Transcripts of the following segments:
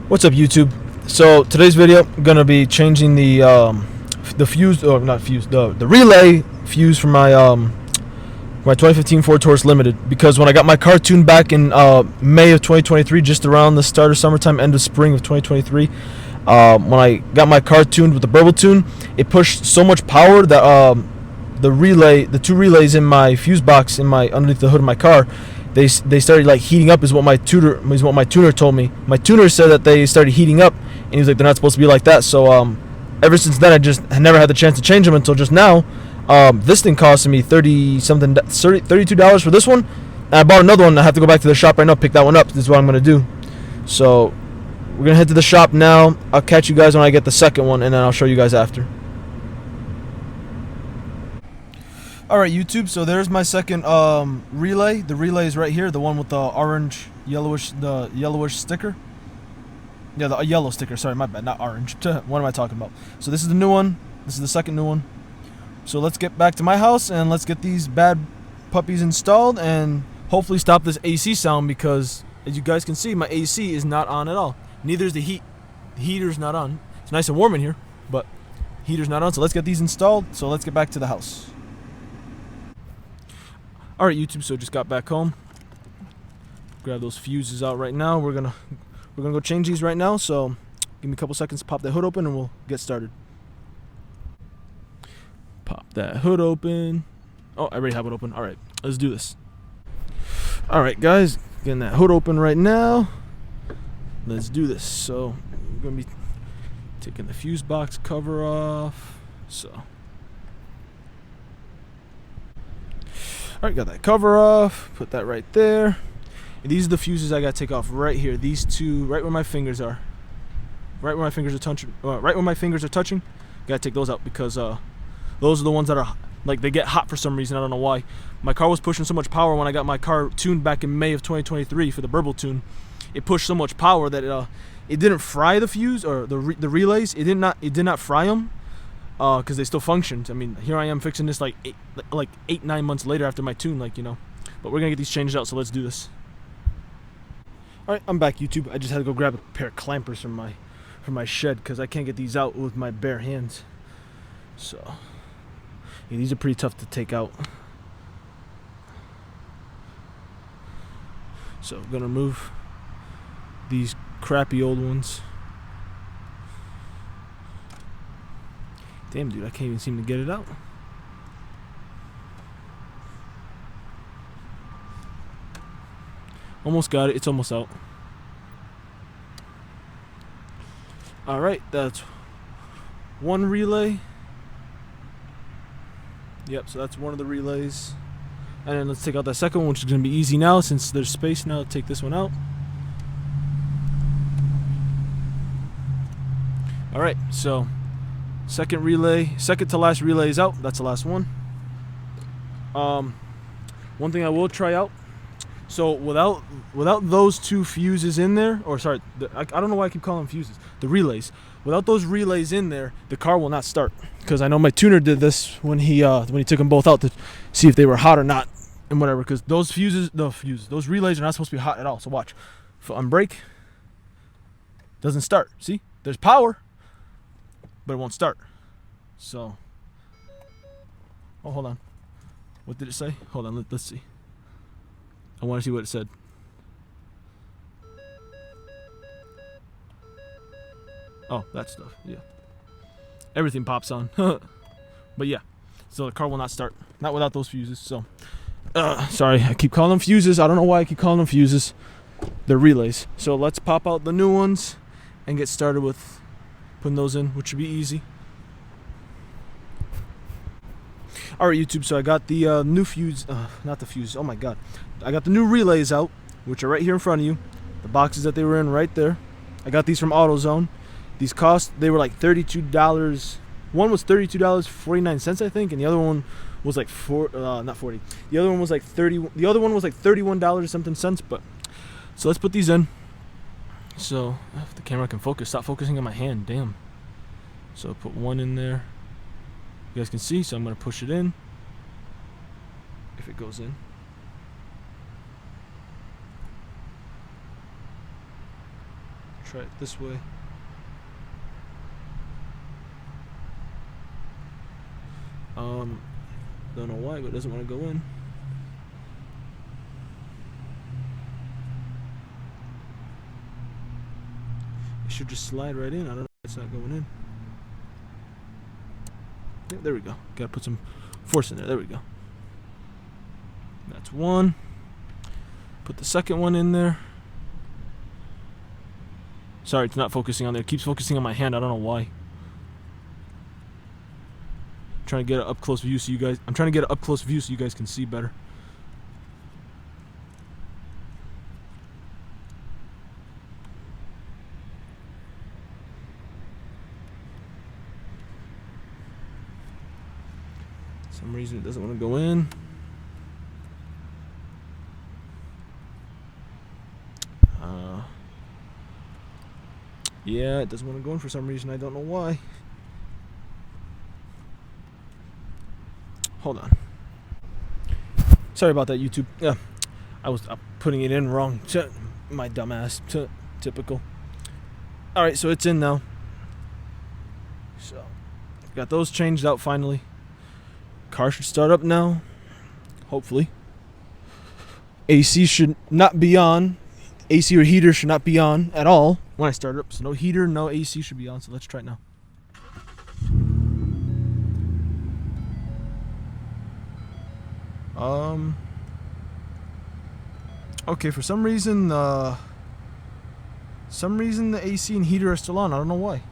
What's up, YouTube? So today's video I'm gonna be changing the fuse, or not fuse, the relay fuse for my 2015 Ford Taurus Limited, because when I got my car tuned back in May of 2023, just around the start of summertime, end of spring of 2023, when I got my car tuned with the burble tune, it pushed so much power that the two relays in my fuse box underneath the hood of my car, they started like heating up, is what my tuner told me. My tuner said that they started heating up, and he was like, they're not supposed to be like that. So ever since then, I never had the chance to change them until just now. This thing costed me $32 for this one, and I bought another one. I have to go back to the shop right now, pick that one up. This is what I'm gonna do. So we're gonna head to the shop now. I'll catch you guys when I get the second one, and then I'll show you guys after. Alright, YouTube, so there's my second relay. The relay is right here, the one with the yellowish sticker. Yeah, the yellow sticker, sorry, my bad, not orange. What am I talking about? So this is the new one, this is the second new one. So let's get back to my house and let's get these bad puppies installed and hopefully stop this AC sound, because as you guys can see, my AC is not on at all. Neither is the heat. The heater's not on. It's nice and warm in here, but heater's not on. So let's get these installed. So let's get back to the house. Alright, YouTube, so just got back home. Grab those fuses out right now. We're gonna go change these right now, so give me a couple seconds to pop that hood open and we'll get started. Pop that hood open. Oh, I already have it open. Alright, let's do this. Alright, guys, getting that hood open right now. Let's do this. So we're gonna be taking the fuse box cover off. So alright, got that cover off. Put that right there. And these are the fuses I gotta take off right here. These two, right where my fingers are. Right where my fingers are touching. Right where my fingers are touching. Gotta take those out, because those are the ones that are like, they get hot for some reason. I don't know why. My car was pushing so much power when I got my car tuned back in May of 2023 for the burble tune. It pushed so much power that it didn't fry the fuse or the relays. It did not fry them. Because they still functioned. I mean, here I am fixing this like 8-9 months later after my tune, like, you know. But we're gonna get these changed out, so let's do this. Alright, I'm back, YouTube. I just had to go grab a pair of clampers from my shed, because I can't get these out with my bare hands. So yeah, these are pretty tough to take out. So I'm gonna remove these crappy old ones. Damn, dude, I can't even seem to get it out. Almost got it. It's almost out. Alright, that's one relay. Yep, so that's one of the relays. And then let's take out that second one, which is going to be easy now since there's space now to take this one out. Alright, so second to last relay is out. That's the last one. One thing I will try out. So without those two fuses in there, or sorry, I don't know why I keep calling them fuses. The relays. Without those relays in there, the car will not start. Because I know my tuner did this when he took them both out to see if they were hot or not, and whatever. Because those those relays are not supposed to be hot at all. So watch. On brake, doesn't start. See, there's power, but it won't start. So, oh, hold on. What did it say? Hold on, let's see. I want to see what it said. Oh, that stuff, yeah. Everything pops on. But yeah, so the car will not start. Not without those fuses, so. Sorry, I keep calling them fuses. I don't know why I keep calling them fuses. They're relays. So let's pop out the new ones and get started with putting those in, which should be easy. Alright, YouTube, so I got the new fuse, not the fuse, oh my god. I got the new relays out, which are right here in front of you. The boxes that they were in right there. I got these from AutoZone. These they were like $32. One was $32.49, I think, and the other one was like not 40. The other one was like 30. The other one was like $31 something cents, but so let's put these in. So if the camera can focus, stop focusing on my hand, damn. So put one in there. You guys can see, so I'm going to push it in. If it goes in. Try it this way. Don't know why, but it doesn't want to go in. It should just slide right in. I don't know why it's not going in. Yeah, there we go. Gotta put some force in there. There we go. That's one. Put the second one in there. Sorry, it's not focusing on there. It keeps focusing on my hand. I don't know why. Trying to get an up close view so you guys. I'm trying to get an up close view so you guys can see better. For some reason it doesn't want to go in. Yeah, it doesn't want to go in for some reason. I don't know why. Hold on. Sorry about that, YouTube. Yeah, I was putting it in wrong. My dumbass. Typical. All right, so it's in now. So, got those changed out finally. Car should start up now. Hopefully. AC should not be on. AC or heater should not be on at all when I start it up. So no heater, no AC should be on. So let's try it now. Okay, for some reason the AC and heater are still on. I don't know why.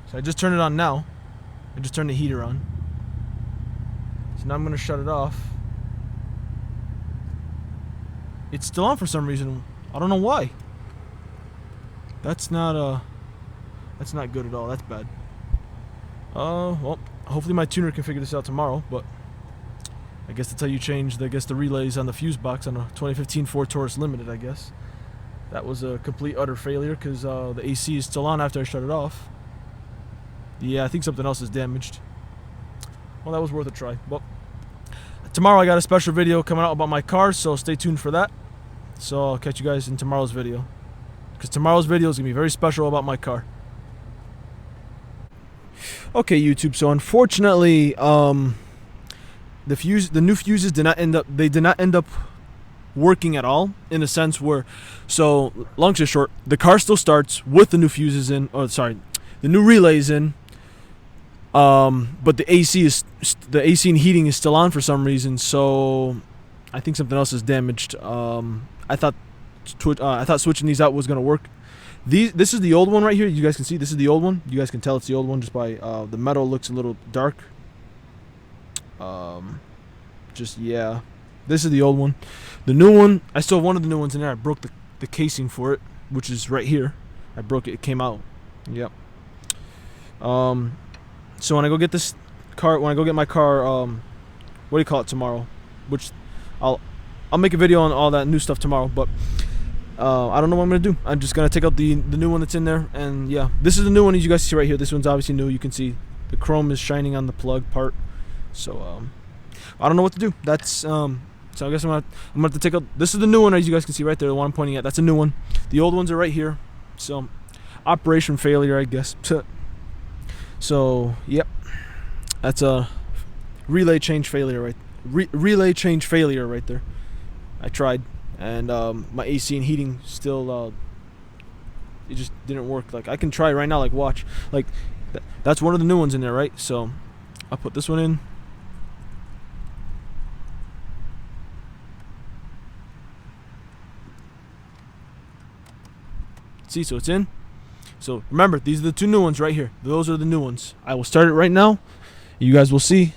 So I just turned it on now. I just turned the heater on. So now I'm gonna shut it off. It's still on for some reason. I don't know why. That's not good at all. That's bad. Well, hopefully my tuner can figure this out tomorrow, but I guess that's how you change the relays on the fuse box on a 2015 Ford Taurus Limited, I guess. That was a complete utter failure because the AC is still on after I shut it off. Yeah, I think something else is damaged. Well, that was worth a try. Well, tomorrow I got a special video coming out about my car, so stay tuned for that. So I'll catch you guys in tomorrow's video, because tomorrow's video is gonna be very special about my car. Okay, YouTube. So unfortunately, the new fuses did not end up working at all, in a sense where, so long story short, the car still starts with the new fuses in, or sorry, the new relays in. But the AC and heating is still on for some reason. So I think something else is damaged. I thought switching these out was gonna work. This is the old one right here. You guys can see this is the old one. You guys can tell it's the old one just by the metal looks a little dark. Yeah, this is the old one. The new one, I still have one of the new ones in there. I broke the casing for it, which is right here. I broke it. It came out. Yep. So when I go get my car, what do you call it, tomorrow? Which I'll make a video on all that new stuff tomorrow. But I don't know what I'm gonna do. I'm just gonna take out the new one that's in there, and yeah, this is the new one as you guys see right here. This one's obviously new. You can see the chrome is shining on the plug part. So I don't know what to do. That's so I guess I'm gonna have to take out. This is the new one as you guys can see right there. The one I'm pointing at. That's a new one. The old ones are right here. So operation failure, I guess. So yep, that's a relay change failure right there. I tried, and my AC and heating still it just didn't work. Like I can try right now. Like watch. Like that's one of the new ones in there, right? So I'll put this one in. See, so it's in. So remember, these are the two new ones right here. Those are the new ones. I will start it right now. You guys will see.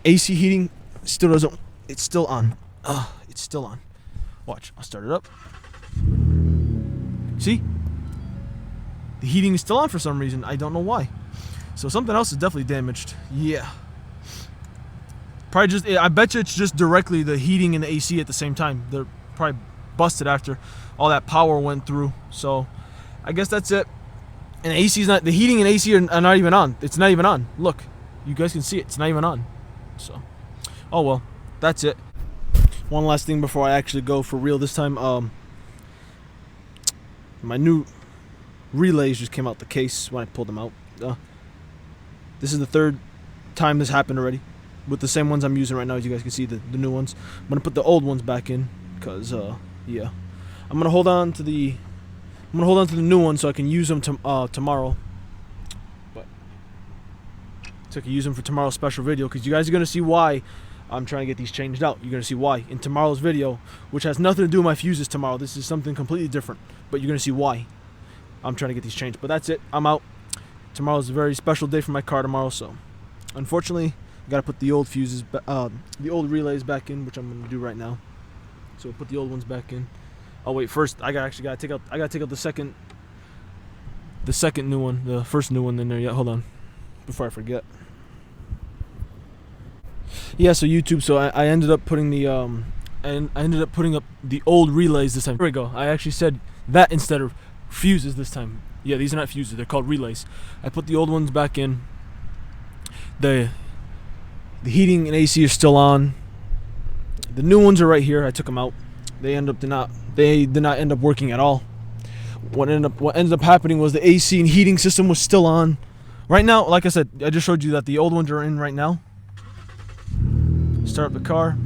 AC heating still doesn't. It's still on. It's still on. Watch. I'll start it up. See? The heating is still on for some reason. I don't know why. So something else is definitely damaged. Yeah. Probably just. I bet you it's just directly the heating and the AC at the same time. They're probably busted after all that power went through. So I guess that's it. And the AC is not. The heating and AC are not even on. It's not even on. Look, you guys can see it. It's not even on. So, oh well, that's it. one last thing before I actually go for real this time. My new relays just came out the case when I pulled them out. This is the third time this happened already, with the same ones I'm using right now. As you guys can see, the new ones. I'm gonna put the old ones back in, cause yeah, I'm gonna hold on to the new ones so I can use them tomorrow. But so I can use them for tomorrow's special video, because you guys are gonna see why I'm trying to get these changed out. You're gonna see why in tomorrow's video, which has nothing to do with my fuses tomorrow. This is something completely different, but you're gonna see why I'm trying to get these changed. But that's it. I'm out. Tomorrow's a very special day for my car tomorrow, so unfortunately, I gotta put the old fuses, the old relays back in, which I'm gonna do right now. So put the old ones back in. Oh wait, first I gotta take out the second new one, the first new one in there. Yeah, hold on, before I forget. Yeah, so YouTube. So I ended up putting the and I ended up putting up the old relays this time. Here we go. I actually said that instead of fuses this time. Yeah, these are not fuses. They're called relays. I put the old ones back in. The heating and AC are still on. The new ones are right here. I took them out. They did not end up working at all. What ended up happening was the AC and heating system was still on. Right now, like I said, I just showed you that the old ones are in right now. Start up the car.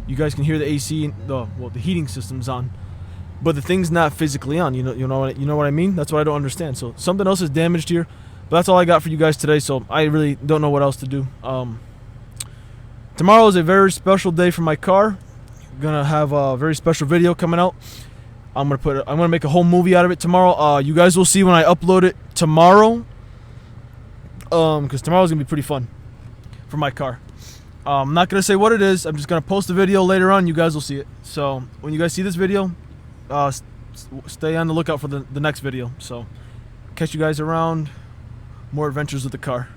You guys can hear the AC and the heating system's on, but the thing's not physically on. You know what I mean? That's what I don't understand. So something else is damaged here. But that's all I got for you guys today, so I really don't know what else to do. Tomorrow is a very special day for my car. I'm gonna have a very special video coming out. I'm gonna make a whole movie out of it tomorrow. You guys will see when I upload it tomorrow. Because tomorrow's gonna be pretty fun for my car. I'm not gonna say what it is. I'm just gonna post the video later on. You guys will see it. So when you guys see this video, stay on the lookout for the next video. So catch you guys around. More adventures with the car.